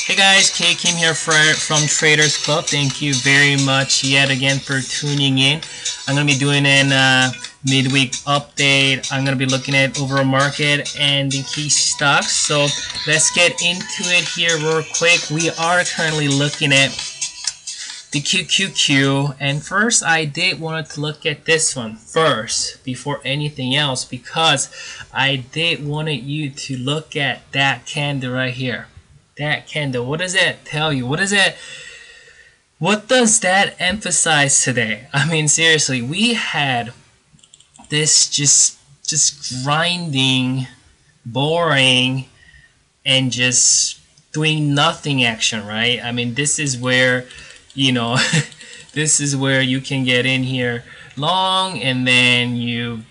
Hey guys, K Kim here from Traders Club. Thank you very much yet again for tuning in. I'm going to be doing a midweek update. I'm going to be looking at overall market and the key stocks. So let's get into it here real quick. We are currently looking at the QQQ, and first I did want to look at this one first before anything else, because I did wanted you to look at that candle right here. That candle, what does that tell you? What does that emphasize today? I mean, seriously, we had this just grinding, boring, and just doing nothing action, right? I mean, this is where, you know, this is where you can get in here long, and then you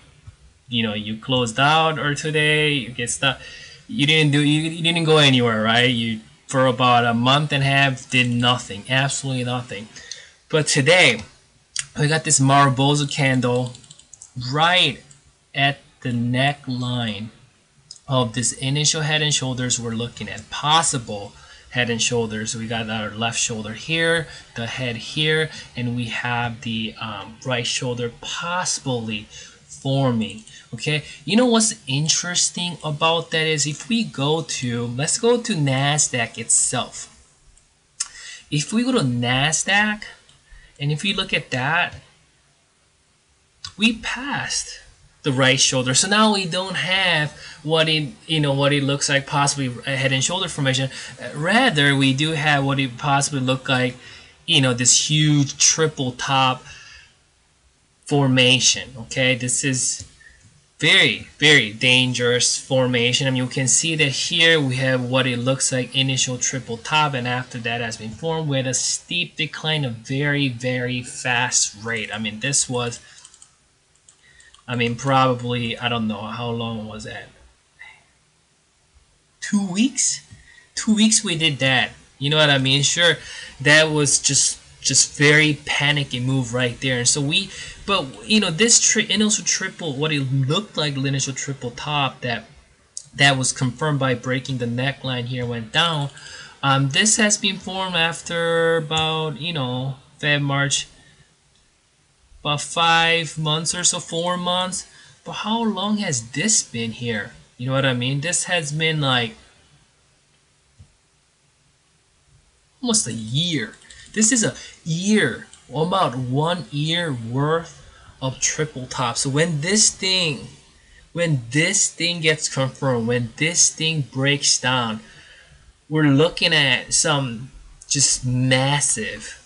closed out, or today you get stuck. You didn't go anywhere, right? You, for about a month and a half, did nothing, absolutely nothing. But today we got this Mariposa candle right at the neckline of this initial head and shoulders we're looking at, possible head and shoulders. We got our left shoulder here, the head here, and we have the right shoulder possibly forming. Okay, you know what's interesting about that is, if we go to, let's go to NASDAQ itself. If we go to NASDAQ and if we look at that, we passed the right shoulder. So now we don't have what it looks like, possibly a head and shoulder formation. Rather, we do have what it possibly look like, this huge triple top formation. Okay, this is very, very dangerous formation. I mean, you can see that here we have what it looks like, initial triple top, and after that has been formed with a steep decline, a very, very fast rate. I mean, this was, probably, I don't know how long was that, 2 weeks? 2 weeks we did that. You know what I mean? Sure, that was just very panicky move right there. And so this initial triple, what it looked like, the initial triple top that was confirmed by breaking the neckline here, went down. This has been formed after about Feb, March, about 5 months or so, 4 months. But how long has this been here? You know what I mean? This has been like almost a year. This is a year, about 1 year worth of triple top. So when this thing gets confirmed, when this thing breaks down, we're looking at some just massive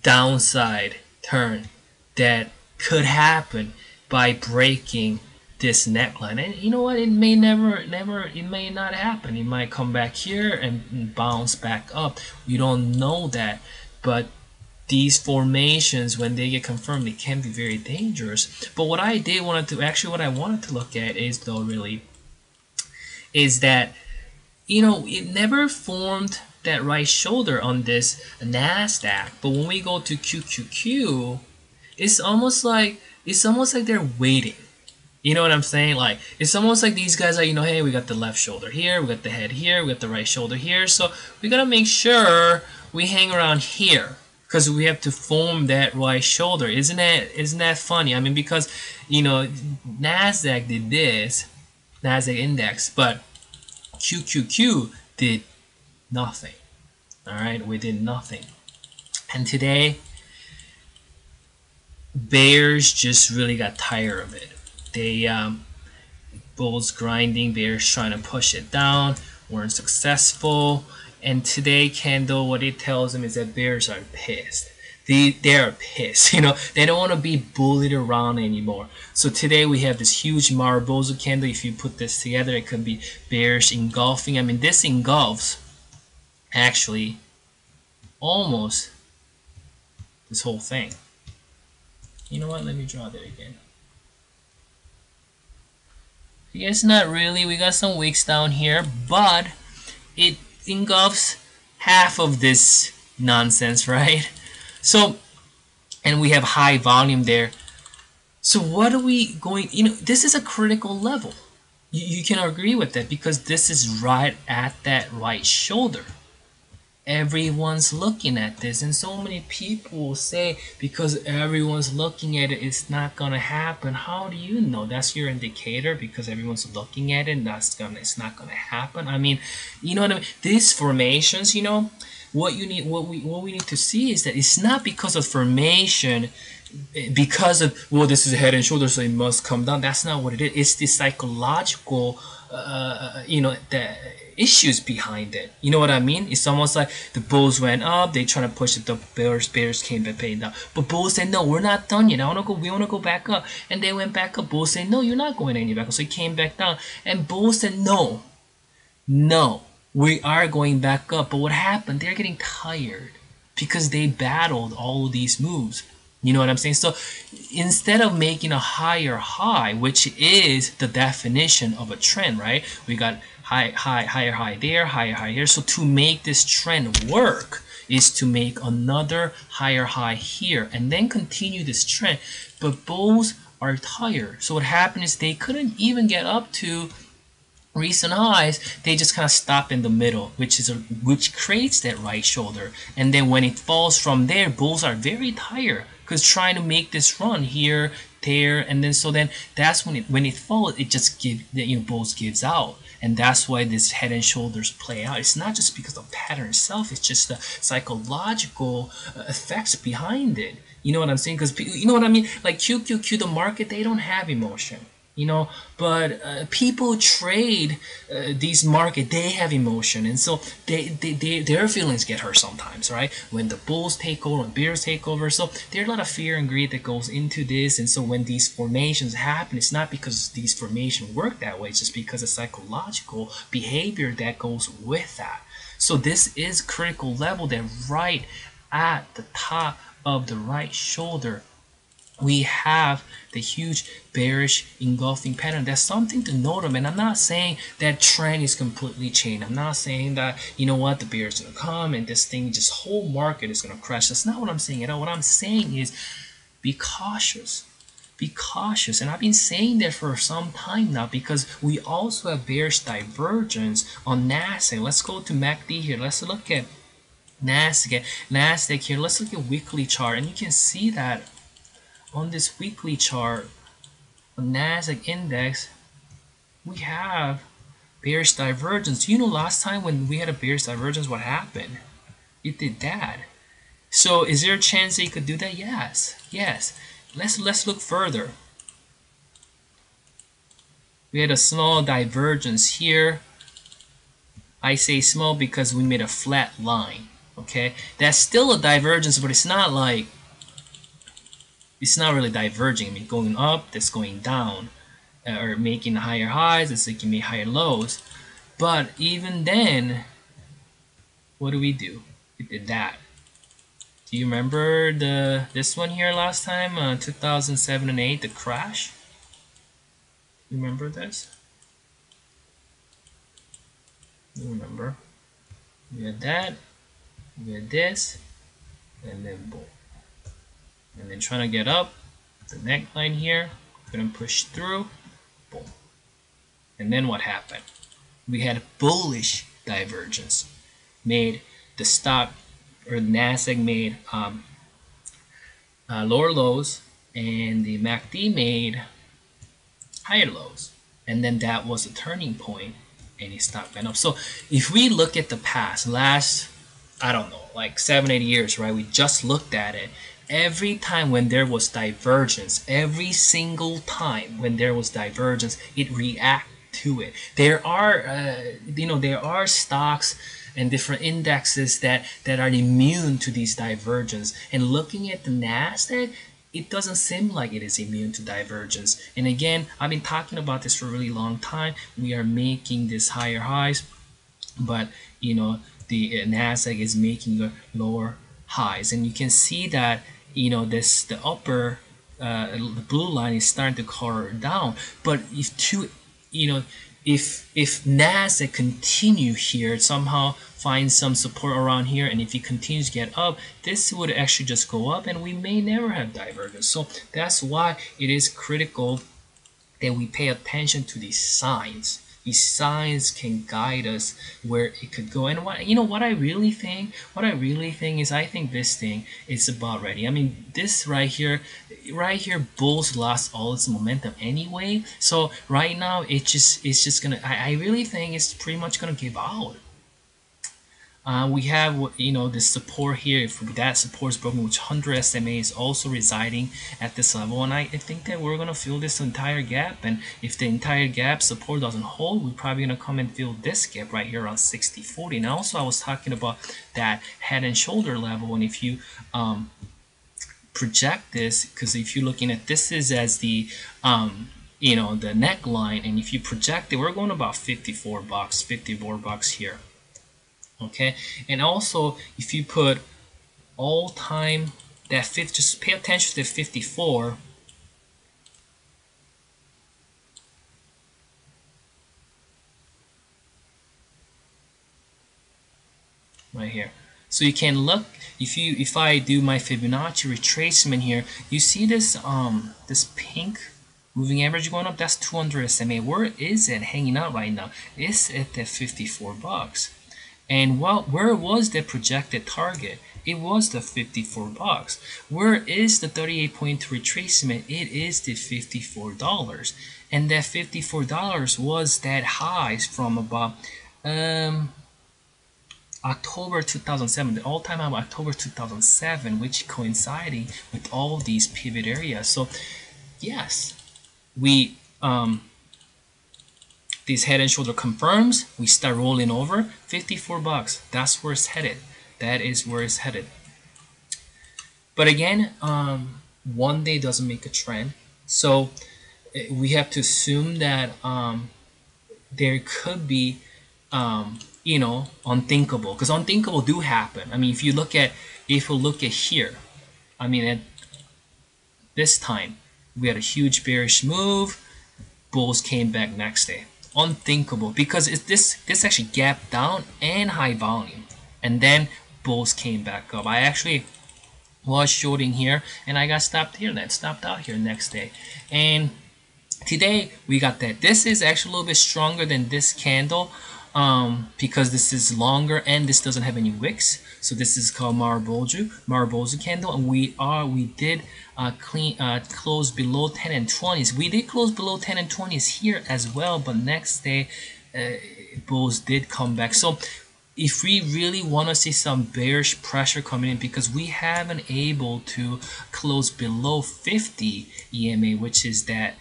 downside turn that could happen by breaking this neckline. And you know what, it may it may not happen. It might come back here and bounce back up. We don't know that. But these formations, when they get confirmed, they can be very dangerous. But what I wanted to look at is that it never formed that right shoulder on this NASDAQ. But when we go to QQQ, it's almost like they're waiting. You know what I'm saying? Like, it's almost like these guys are, hey, we got the left shoulder here, we got the head here, we got the right shoulder here. So we gotta make sure we hang around here, because we have to form that right shoulder. Isn't that funny? I mean, because NASDAQ did this, NASDAQ index, but QQQ did nothing. Alright, we did nothing. And today, bears just really got tired of it. They bulls grinding, bears trying to push it down, weren't successful. And today candle, what it tells them is that bears are pissed. They're pissed. They don't want to be bullied around anymore. So today we have this huge Mariposa candle. If you put this together, it could be bearish engulfing. I mean, this engulfs actually almost this whole thing. You know what? Let me draw that again. It's not really. We got some wicks down here, but it engulfs half of this nonsense, right? So, and we have high volume there. So what are we going, this is a critical level. You can agree with that because this is right at that right shoulder. Everyone's looking at this, and so many people say because everyone's looking at it, it's not gonna happen. How do you know? That's your indicator because everyone's looking at it, and it's not gonna happen. I mean, you know what I mean? These formations, what we need to see is that it's not because of formation, because of, well, this is head and shoulders, so it must come down. That's not what it is. It's the psychological the issues behind it. You know what I mean? It's almost like the bulls went up, they trying to push it, the bears came back down, but bulls said, no, we're not done yet, we want to go back up, and they went back up. Bulls said, no, you're not going any back up, so it came back down, and bulls said, no, we are going back up. But what happened? They're getting tired because they battled all of these moves. You know what I'm saying? So instead of making a higher high, which is the definition of a trend, right? We got higher high there, higher high here. So to make this trend work is to make another higher high here and then continue this trend. But bulls are tired. So what happened is they couldn't even get up to recent highs. They just kind of stop in the middle, which creates that right shoulder. And then when it falls from there, bulls are very tired because trying to make this run here, there, and then that's when it falls, it just bulls gives out. And that's why this head and shoulders play out. It's not just because of the pattern itself, it's just the psychological effects behind it. You know what I'm saying? Because you know what I mean? Like QQQ, the market, they don't have emotion. But people trade these market, they have emotion, and so their feelings get hurt sometimes, right? When the bulls take over, when bears take over, so there's a lot of fear and greed that goes into this. And so when these formations happen, it's not because these formations work that way, it's just because of psychological behavior that goes with that. So this is critical level, that right at the top of the right shoulder we have the huge bearish engulfing pattern. That's something to note of. And I'm not saying that trend is completely changed. I'm not saying that, the bear is going to come and this whole market is going to crash. That's not what I'm saying at all. What I'm saying is be cautious. Be cautious. And I've been saying that for some time now because we also have bearish divergence on NASDAQ. Let's go to MACD here. Let's look at NASDAQ here. Let's look at weekly chart. And you can see that on this weekly chart, on NASDAQ index, we have bearish divergence. Last time when we had a bearish divergence, what happened? It did that. So is there a chance that you could do that? Yes. Let's look further. We had a small divergence here. I say small because we made a flat line. Okay, that's still a divergence, but it's not really diverging. I mean, going up, that's going down, or making higher highs, it's like you make higher lows. But even then, what do? We did that. Do you remember this one here last time, 2007 and 8, the crash? You remember this? You remember? We had that, we had this, and then boom. And then trying to get up the neckline here, couldn't push through, boom. And then what happened? We had a bullish divergence, made the stock or NASDAQ made lower lows, and the MACD made higher lows, and then that was a turning point, and it stopped went up. So if we look at the past, last, I don't know, like 7-8 years, right? We just looked at it. Every time when there was divergence, every single time when there was divergence, it reacted to it. There are stocks and different indexes that are immune to these divergence. And looking at the NASDAQ, it doesn't seem like it is immune to divergence. And again, I've been talking about this for a really long time. We are making these higher highs, but the NASDAQ is making lower highs, and you can see that the upper the blue line is starting to curve down. But if NASDAQ continue here, somehow find some support around here, and if it continues to get up, this would actually just go up, and we may never have divergence. So that's why it is critical that we pay attention to these signs. These signs can guide us where it could go. And what I really think? What I really think is, I think this thing is about ready. I mean, this right here, bulls lost all its momentum anyway. So right now, it's just gonna. I really think it's pretty much gonna give out. We have the support here. If that support is broken, which 100 SMA is also residing at this level, and I think that we're gonna fill this entire gap. And if the entire gap support doesn't hold, we're probably gonna come and fill this gap right here around 60.40. And also, I was talking about that head and shoulder level, and if you project this, because if you're looking at this is as the the neckline, and if you project it, we're going about 54 bucks, 54 bucks here. Okay, and also if you put all time that fifth, just pay attention to 54. Right here. So you can look, if I do my Fibonacci retracement here, you see this this pink moving average going up. That's 200 SMA. Where is it hanging out right now? It's at the 54 bucks. And where was the projected target? It was the 54 bucks. Where is the 38.2 retracement? It is the $54. And that $54 was that highs from about October 2007, the all-time high of October 2007, which coinciding with all these pivot areas. So yes, we this head and shoulder confirms, we start rolling over 54 bucks. That's where it's headed. That is where it's headed. But again, one day doesn't make a trend. So we have to assume that there could be unthinkable, because unthinkable do happen. I mean, if we look at here, I mean, at this time we had a huge bearish move, bulls came back next day. Unthinkable, because this actually gapped down and high volume, and then bulls came back up. I actually was shorting here, and I got stopped here, then stopped out here next day. And today we got that. This is actually a little bit stronger than this candle, because this is longer and this doesn't have any wicks. So this is called Marubozu candle, and we did close below 10 and 20s. We did close below 10 and 20s here as well, but next day bulls did come back. So if we really want to see some bearish pressure coming in, because we haven't able to close below 50 EMA, which is that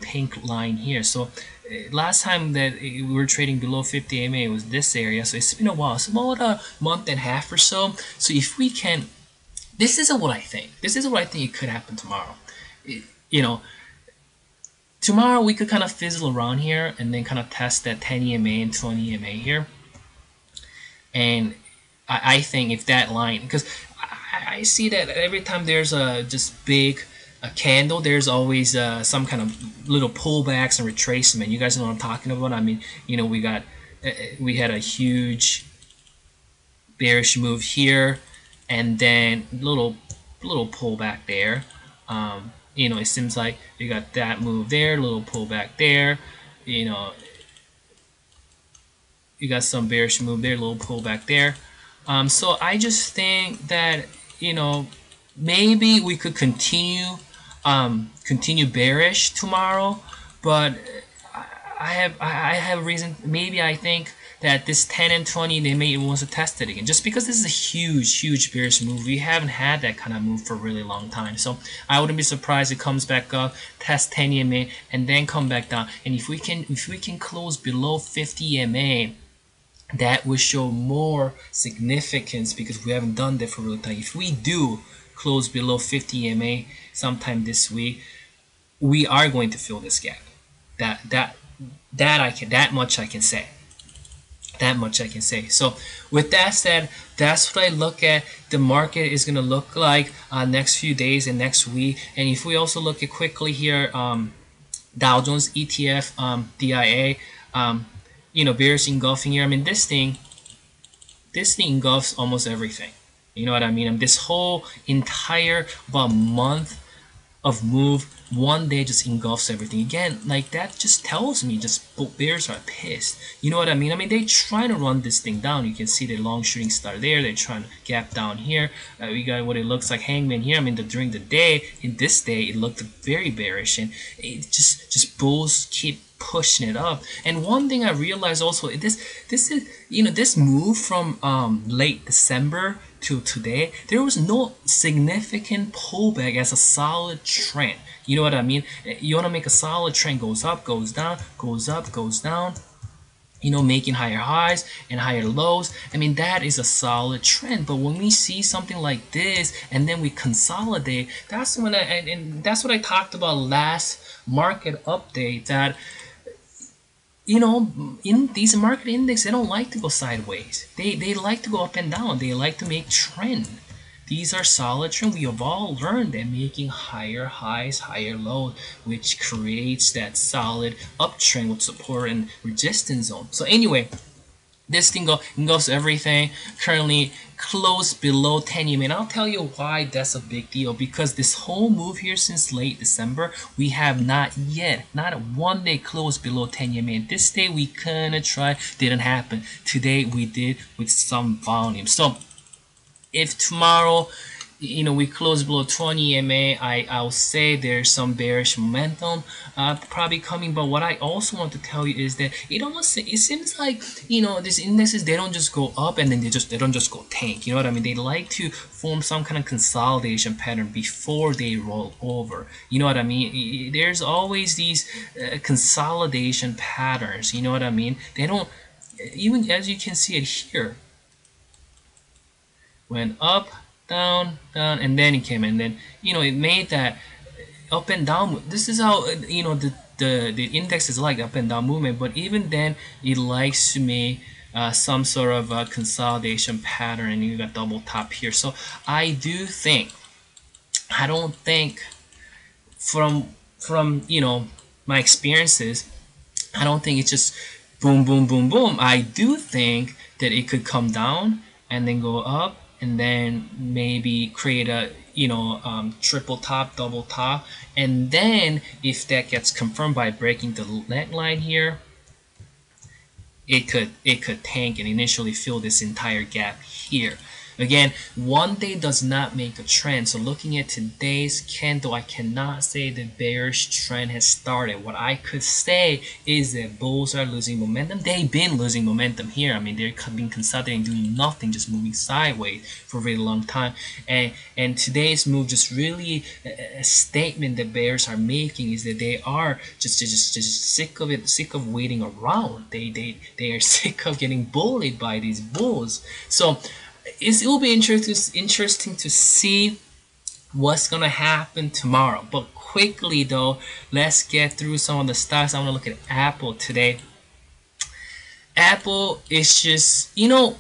pink line here. So last time that we were trading below 50 EMA was this area. So it's been a while. It's about a month and a half or so. So if we can, this is what I think. This is what I think it could happen tomorrow. Tomorrow we could kind of fizzle around here and then kind of test that 10 EMA and 20 EMA here. And I think if that line, because I see that every time there's a just big candle, there's always some kind of little pullbacks and retracement. You guys know what I'm talking about. I mean, we had a huge bearish move here, and then little pullback there. It seems like you got that move there, little pullback there. You got some bearish move there, little pullback there. So I just think that maybe we could continue bearish tomorrow, but I have reason. Maybe I think that this 10 and 20, they may want to test it again, just because this is a huge bearish move. We haven't had that kind of move for a really long time. So I wouldn't be surprised it comes back up, test 10 EMA, and then come back down. And if we can close below 50 EMA, that will show more significance, because we haven't done that for a really time. If we do close below 50 EMA sometime this week, we are going to fill this gap. That much I can say. That much I can say. So with that said, that's what I look at the market is going to look like next few days and next week. And if we also look at quickly here, Dow Jones ETF, DIA, bearish engulfing here. I mean, this thing engulfs almost everything. You know what I mean? This whole entire about month of move one day just engulfs everything. Again, like that just tells me just bears are pissed. You know what I mean? I mean, they trying to run this thing down. You can see the long shooting star there. They're trying to gap down here. We got what it looks like hangman here. I mean, during the day, in this day, it looked very bearish, and it just bulls keep pushing it up. And one thing I realized also, this is, you know, this move from late December to today, there was no significant pullback as a solid trend. You know what I mean? You want to make a solid trend, goes up, goes down, goes up, goes down, you know, making higher highs and higher lows. I mean, that is a solid trend. But when we see something like this and then we consolidate, that's when and that's what I talked about last market update, that, you know, in these market index, they don't like to go sideways. They like to go up and down. They like to make trend. These are solid trend. We have all learned that making higher highs, higher lows, which creates that solid uptrend with support and resistance zone. So anyway, this thing goes everything. Currently close below 10 EMA. And I'll tell you why that's a big deal. Because this whole move here since late December, we have not a one day close below 10 EMA. And this day we kinda tried, didn't happen. Today we did with some volume. So if tomorrow, you know, we close below 20 EMA, I'll say there's some bearish momentum probably coming. But what I also want to tell you is that it seems like, you know, these indexes, they don't just go up and then they don't just go tank. You know what I mean? They like to form some kind of consolidation pattern before they roll over. You know what I mean? There's always these consolidation patterns. You know what I mean? They don't, even as you can see it here, went up, down, down, and then it came, and then, you know, it made that up and down. This is how, you know, the index is like up and down movement. But even then, it likes to make some sort of consolidation pattern, and you got double top here. So I don't think from you know, my experiences, I don't think it's just boom boom boom boom. I do think that it could come down and then go up, and then maybe create a, you know, triple top, double top, and then if that gets confirmed by breaking the neckline here, it could tank and initially fill this entire gap here. Again, one day does not make a trend. So looking at today's candle, I cannot say the bearish trend has started. What I could say is that bulls are losing momentum. They've been losing momentum here. I mean, they've been consolidating, doing nothing, just moving sideways for a very long time. And today's move just really a statement that bears are making is that they are just sick of it, sick of waiting around. They are sick of getting bullied by these bulls. So it will be interesting to see what's gonna happen tomorrow. But quickly though, let's get through some of the stocks. I want to look at Apple today. Apple is just, you know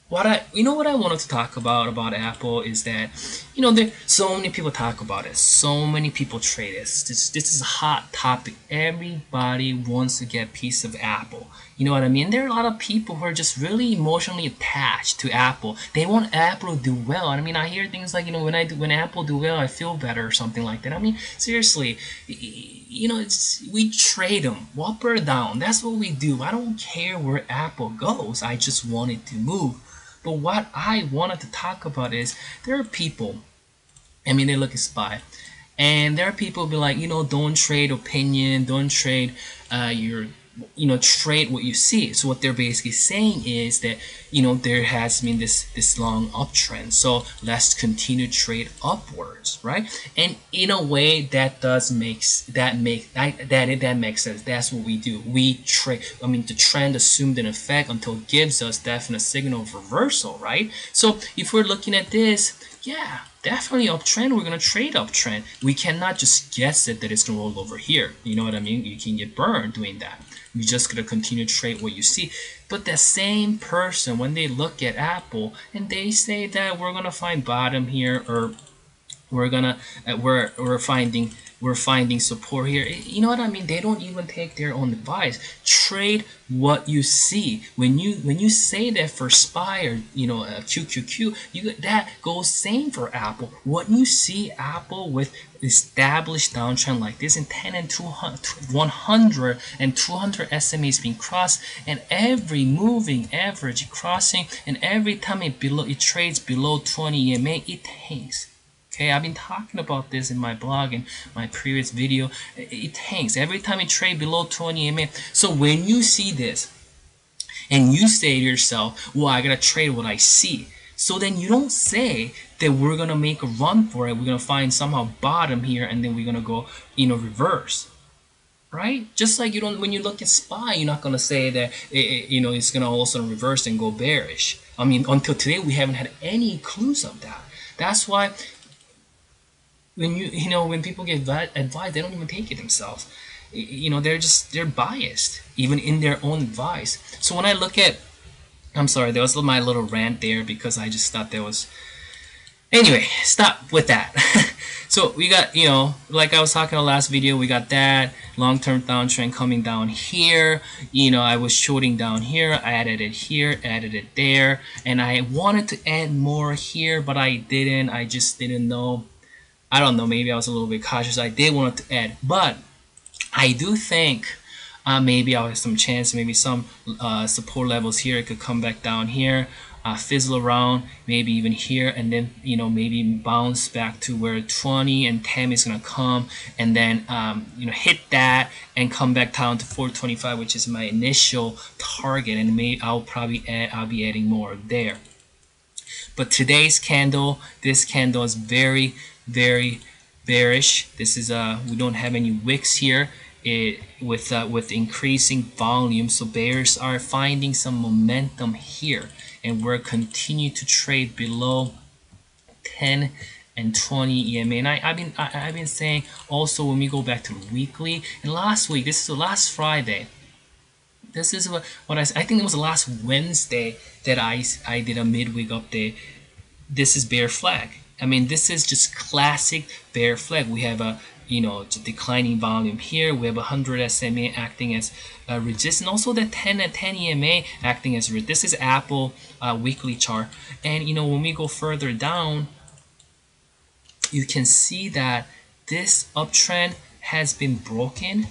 what I wanted to talk about Apple is that, you know, there so many people talk about it, so many people trade it. This is a hot topic. Everybody wants to get a piece of Apple. You know what I mean? There are a lot of people who are just really emotionally attached to Apple. They want Apple to do well. I mean, I hear things like, you know, when Apple do well, I feel better or something like that. I mean, seriously, you know, we trade them up or down. That's what we do. I don't care where Apple goes. I just want it to move. But what I wanted to talk about is there are people, I mean, they look at SPY, and there are people who be like, you know, don't trade opinion, don't trade trade what you see. So what they're basically saying is that, you know, there has been this long uptrend, so let's continue to trade upwards, right? And in a way that makes sense. That's what we do. We trade. I mean, the trend assumed an effect until it gives us definite signal of reversal, right? So if we're looking at this, yeah, definitely uptrend. We're gonna trade uptrend. We cannot just guess it that it's gonna roll over here. You know what I mean? You can get burned doing that. You're just gonna continue to trade what you see. But that same person, when they look at Apple and they say that we're gonna find bottom here, or we're we're finding support here. You know what I mean? They don't even take their own advice. Trade what you see. When you say that for SPY or QQQ, that goes same for Apple. When you see Apple with established downtrend like this in 10 and 200, 100 and 200 SMAs being crossed, and every moving average crossing, and every time it trades below 20 EMA, it tanks. Okay, I've been talking about this in my blog and my previous video. It tanks every time it trades below 20 EMA. So when you see this and you say to yourself, well, I gotta trade what I see. So then you don't say that we're gonna make a run for it. We're gonna find somehow bottom here, and then we're gonna go, reverse, right? Just like you don't, when you look at SPY, you're not gonna say that it's gonna also reverse and go bearish. I mean, until today we haven't had any clues of that. That's why when when people get advice, they don't even take it themselves. They're biased even in their own advice. So when I look at, I'm sorry, that was my little rant there because I just thought that was, anyway, stop with that. So we got, like I was talking in the last video, we got that long-term downtrend coming down here. I was shorting down here, I added it here, added it there, and I wanted to add more here, but I didn't. I just didn't know. I don't know, maybe I was a little bit cautious. I did want to add, but I do think maybe I'll have some chance, maybe some support levels here. It could come back down here, fizzle around, maybe even here, and then maybe bounce back to where 20 and 10 is gonna come, and then hit that and come back down to 425, which is my initial target, and maybe I'll be adding more there. But today's candle, this candle is very, very bearish. This is we don't have any wicks here. With increasing volume, so bears are finding some momentum here, and we're continue to trade below 10 and 20 EMA. And I've been saying also, when we go back to the weekly, and last week, this is the last Friday. This is what I think it was the last Wednesday that I did a midweek update. This is bear flag. I mean, this is just classic bear flag. We have a declining volume here. We have 100 SMA acting as resistance. Also the 10 and 10 EMA acting as resistance. This is Apple weekly chart. And when we go further down, you can see that this uptrend has been broken.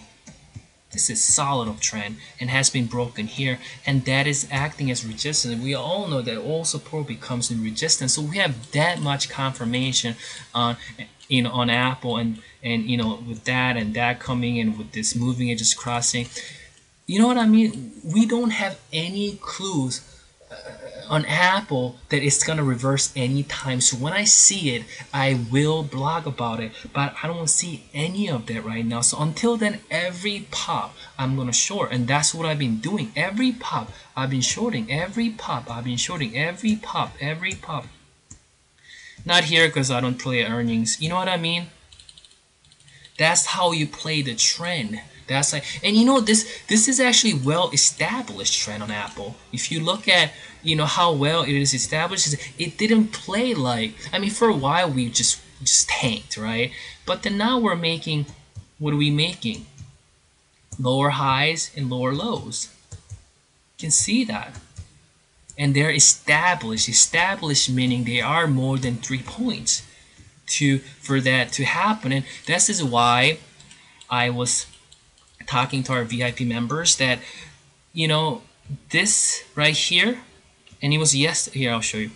This is solid uptrend and has been broken here, and that is acting as resistance. We all know that all support becomes in resistance, so we have that much confirmation on on Apple, and with that and that coming in, with this moving edges crossing. You know what I mean? We don't have any clues on Apple that it's gonna reverse anytime. So when I see it, I will blog about it, but I don't see any of that right now. So until then, every pop I'm gonna short, and that's what I've been doing. Every pop I've been shorting. Every pop I've been shorting. Every pop. Every pop. Not here because I don't play earnings. You know what I mean? That's how you play the trend. That's like, and this is actually well established trend on Apple. If you look at how well it is established, it didn't play like, I mean, for a while we just tanked, right? But then now we're making, what are we making? Lower highs and lower lows. You can see that. And they're established. Established meaning they are more than 3 points for that to happen. And this is why I was talking to our VIP members that this right here, and it was here, I'll show you.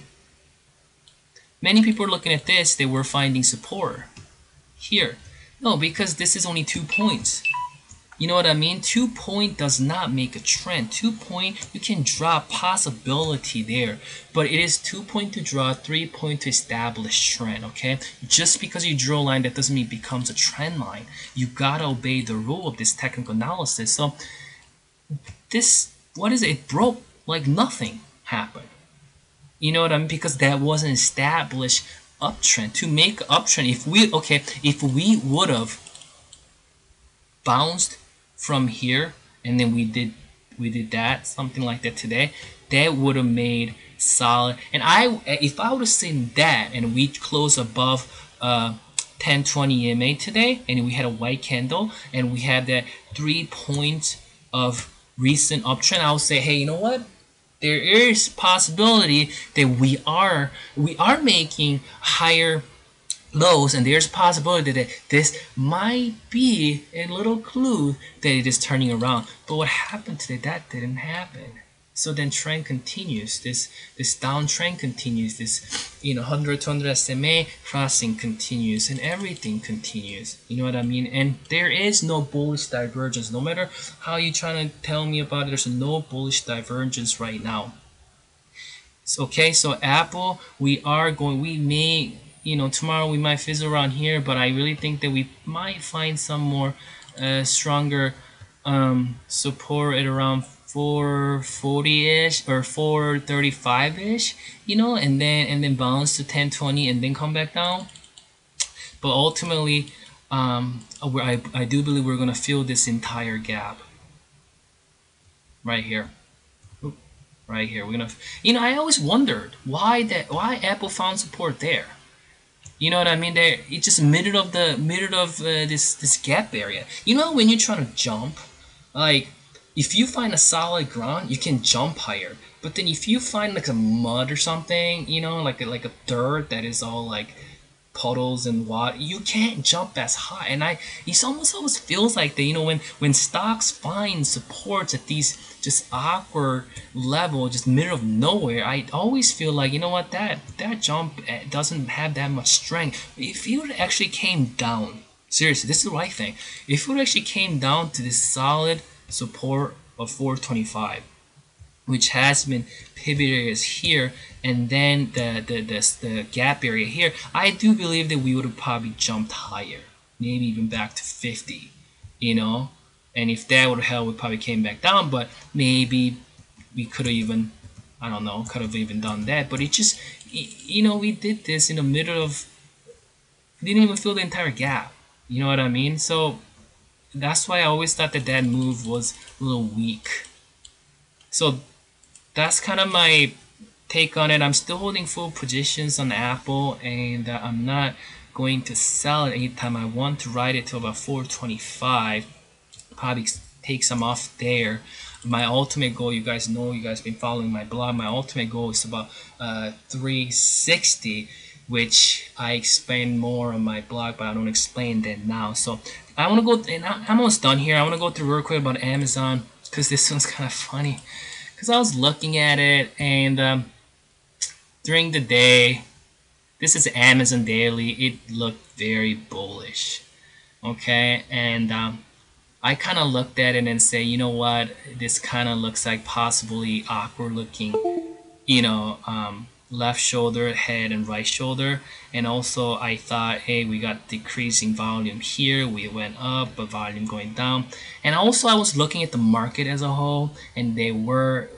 Many people are looking at this, they were finding support here. No, because this is only 2 points. You know what I mean? 2 point does not make a trend. 2 point, you can draw possibility there, but it is 2 point to draw, 3 point to establish trend, okay? Just because you draw a line, that doesn't mean it becomes a trend line. You gotta obey the rule of this technical analysis. So this, what is it? It broke like nothing happened. You know what I mean? Because that wasn't established uptrend. To make uptrend, if we would have bounced from here, and then we did that, something like that today, that would have made solid. And if I would have seen that and we close above 10-20 EMA today, and we had a white candle, and we had that 3 points of recent uptrend. I would say, hey, you know what? There is possibility that we are making higher lows, and there's possibility that this might be a little clue that it is turning around. But what happened today? That didn't happen. So then trend continues. This downtrend continues. This 100 200 SMA crossing continues, and everything continues. You know what I mean? And there is no bullish divergence. No matter how you trying to tell me about it, there's no bullish divergence right now. Okay, so Apple, we may, tomorrow we might fizzle around here, but I really think that we might find some more stronger support at around 440-ish or 435-ish, and then bounce to 1020 and then come back down. But ultimately, I do believe we're gonna fill this entire gap right here. Right here, we're gonna. I always wondered why Apple found support there. You know what I mean? There, it's just middle of this gap area. When you're trying to jump, like if you find a solid ground, you can jump higher. But then if you find like a mud or something, like a dirt that is all like puddles and water, you can't jump as high. And it almost feels like that, when stocks find supports at these just awkward level, just middle of nowhere, I always feel like, that jump doesn't have that much strength. If it actually came down, seriously, this is what I think. If it actually came down to this solid support of 425, which has been pivot areas here, and then the gap area here, I do believe that we would have probably jumped higher, maybe even back to 50, and if that would have held, we probably came back down, but maybe we could have even, I don't know, could have even done that. But it just, we did this in the middle of, didn't even fill the entire gap, you know what I mean? So that's why I always thought that move was a little weak. So that's kind of my take on it. I'm still holding full positions on Apple, and I'm not going to sell it anytime I want to ride it to about 425. Probably take some off there. My ultimate goal, you guys been following my blog, my ultimate goal is about 360, which I explain more on my blog, but I don't explain that now. So I want to go, and I'm almost done here. I want to go through real quick about Amazon, because this one's kind of funny. Because I was looking at it, and during the day, this is Amazon Daily, it looked very bullish. Okay, and I kind of looked at it and say, you know what, this kind of looks like possibly awkward looking, left shoulder, head, and right shoulder. And also I thought, hey, we got decreasing volume here, we went up, but volume going down. And also I was looking at the market as a whole, and they were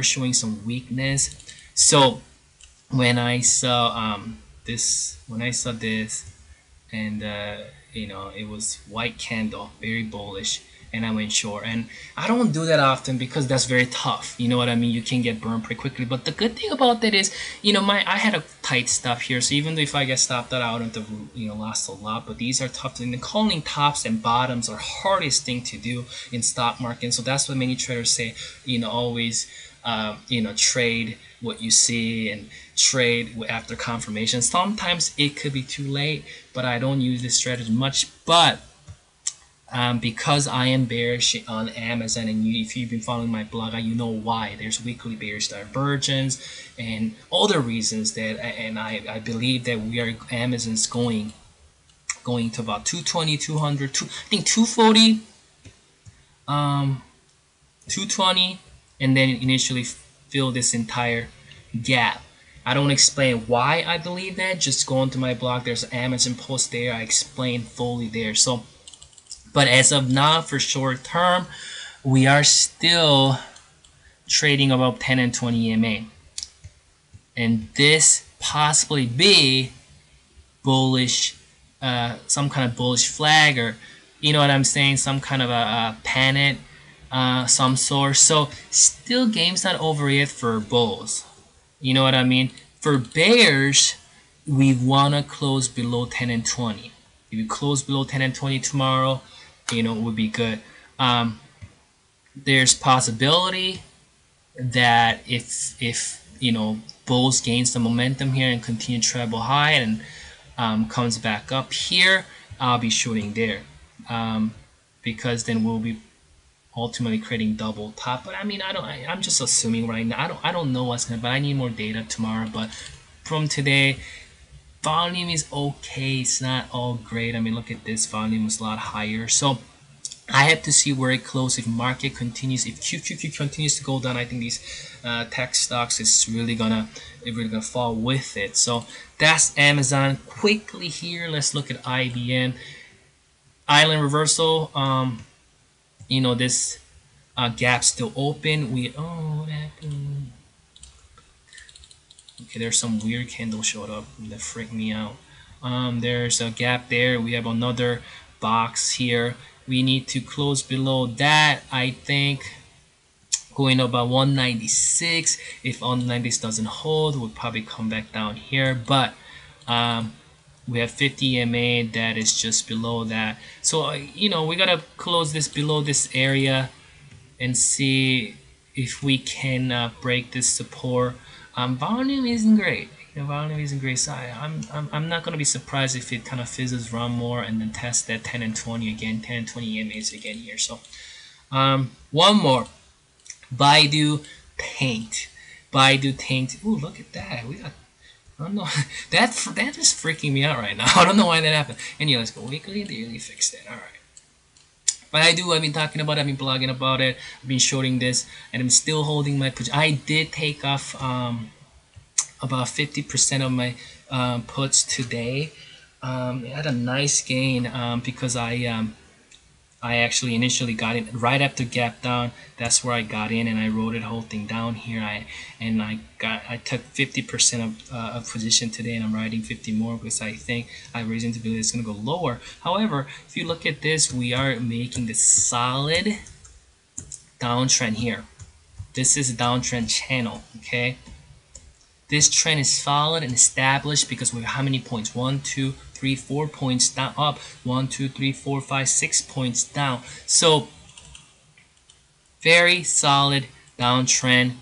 showing some weakness. So when I saw this, and it was white candle, very bullish, and I went short. And I don't do that often because that's very tough. You know what I mean? You can get burned pretty quickly. But the good thing about that is, I had a tight stop here. So even if I get stopped out, I don't have to, lost a lot. But these are tough. And calling tops and bottoms are hardest thing to do in stock market. So that's what many traders say. Always, trade what you see and trade after confirmation. Sometimes it could be too late, but I don't use this strategy much. But because I am bearish on Amazon, and if you've been following my blog, you know why. There's weekly bearish divergence and other reasons that, and I believe that Amazon's going to about 220, 200, I think 240, 220, and then initially fill this entire gap. I don't explain why I believe that. Just go onto my blog. There's an Amazon post there. I explain fully there. So, but as of now, for short term, we are still trading above 10 and 20 EMA. And this possibly be bullish, some kind of bullish flag, or you know what I'm saying, some kind of a panic, some sort. So still game's not over yet for bulls. You know what I mean? For bears, we want to close below 10 and 20. If you close below 10 and 20 tomorrow, it would be good. There's possibility that if bulls gains the momentum here and continue treble high and comes back up here, I'll be shooting there, because then we'll be ultimately creating double top. But I mean, I'm just assuming right now. I don't know what's gonna. But I need more data tomorrow. But from today, volume is okay. It's not all great. I mean, look at this. Volume is a lot higher. So I have to see where it closes. If market continues, if QQQ continues to go down, I think these tech stocks is really gonna fall with it. So that's Amazon. Quickly here, let's look at IBM. Island reversal. This gap still open. What happened? Okay, there's some weird candle showed up that freaked me out. There's a gap there. We have another box here. We need to close below that. I think going up by 196. If 196 doesn't hold, we'll probably come back down here. But we have 50 EMA that is just below that. So we gotta close this below this area and see if we can break this support. Volume isn't great. Volume isn't great. So I'm not gonna be surprised if it kind of fizzles around more and then test that 10 and 20 again, 10 and 20 EMAs again here. So one more, BIDU tanked. BIDU tanked. Ooh, look at that. We got. I don't know. That is freaking me out right now. I don't know why that happened. Anyway, let's go weekly. They really fixed it. All right. BIDU, I've been talking about it. I've been blogging about it. I've been shorting this, and I'm still holding my position. I did take off about 50% of my puts today. It had a nice gain because I actually initially got in right after gap down. That's where I got in, and I wrote it whole thing down here. I took 50% of position today, and I'm writing 50 more because I think I have reason to believe it's going to go lower. However, if you look at this, we are making the solid downtrend here. This is a downtrend channel. Okay, this trend is solid and established because we have how many points? 1, 2, 3, 4 points down, up. 1, 2, 3, 4, 5, 6 points down. So very solid downtrend,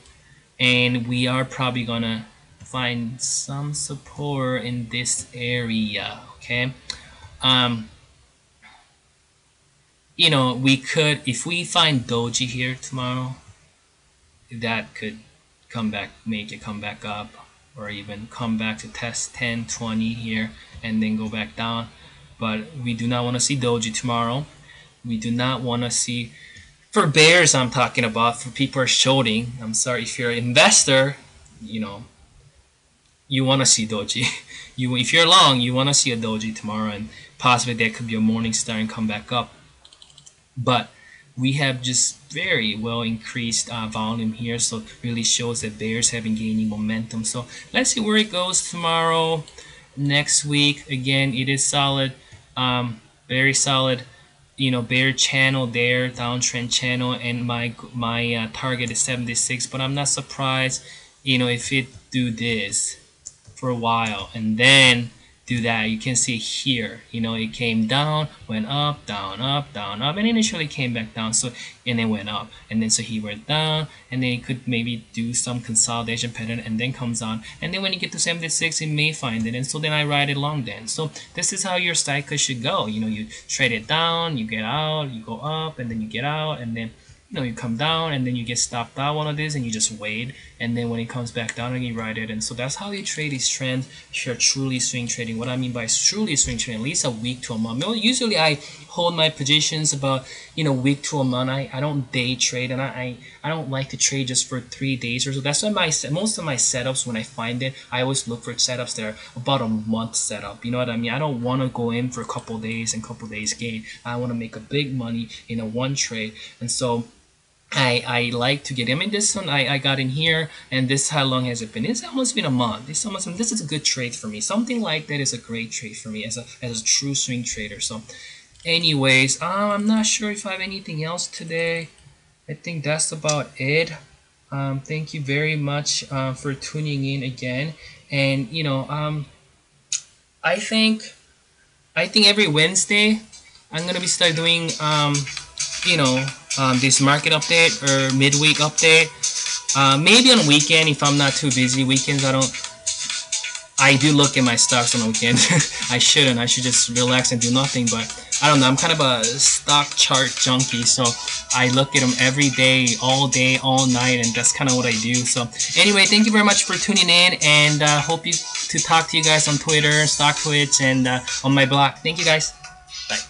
and we are probably gonna find some support in this area. Okay, we could, if we find doji here tomorrow, that could come back, make it come back up, or even come back to test 10, 20 here and then go back down. But we do not want to see doji tomorrow. We do not want to see, for bears I'm talking about, for people are shorting, I'm sorry, if you're an investor, you want to see doji. If you're long, you want to see a doji tomorrow, and possibly there could be a morning star and come back up. But we have just very well increased volume here, so it really shows that bears have been gaining momentum. So let's see where it goes tomorrow, next week. Again, it is solid, very solid, bear channel there, downtrend channel, and my target is 76. But I'm not surprised, if it do this for a while and then do that. You can see here, it came down, went up, down, up, down, up, and initially came back down, so, and then went up, and then so he went down, and then it could maybe do some consolidation pattern and then comes on, and then when you get to 76, it may find it, and so then I ride it long then. So this is how your cycle should go. You trade it down, you get out, you go up, and then you get out, and then you come down, and then you get stopped out one of these, and you just wait, and then when it comes back down, and you ride it. And so that's how you trade these trends if you're truly swing trading. What I mean by truly swing trading, at least a week to a month. Usually I hold my positions about week to a month. I don't day trade, and I don't like to trade just for 3 days or so. That's why most of my setups, when I find it, I always look for setups that are about a month setup. You know what I mean? I don't want to go in for a couple days and couple days gain. I want to make a big money in a one trade, and so I like to get in. I mean, this one I got in here, and this, how long has it been? It's almost been a month. This is a good trade for me. Something like that is a great trade for me as a true swing trader. So anyways, I'm not sure if I have anything else today. I think that's about it. Thank you very much for tuning in again, and I think every Wednesday I'm gonna be start doing this market update or midweek update. Maybe on weekend if I'm not too busy. Weekends I do look at my stocks on the weekend. I shouldn't. I should just relax and do nothing. But I don't know. I'm kind of a stock chart junkie, so I look at them every day, all night, and that's kind of what I do. So anyway, thank you very much for tuning in, and hope to talk to you guys on Twitter, Stock Twits, and on my blog. Thank you guys. Bye.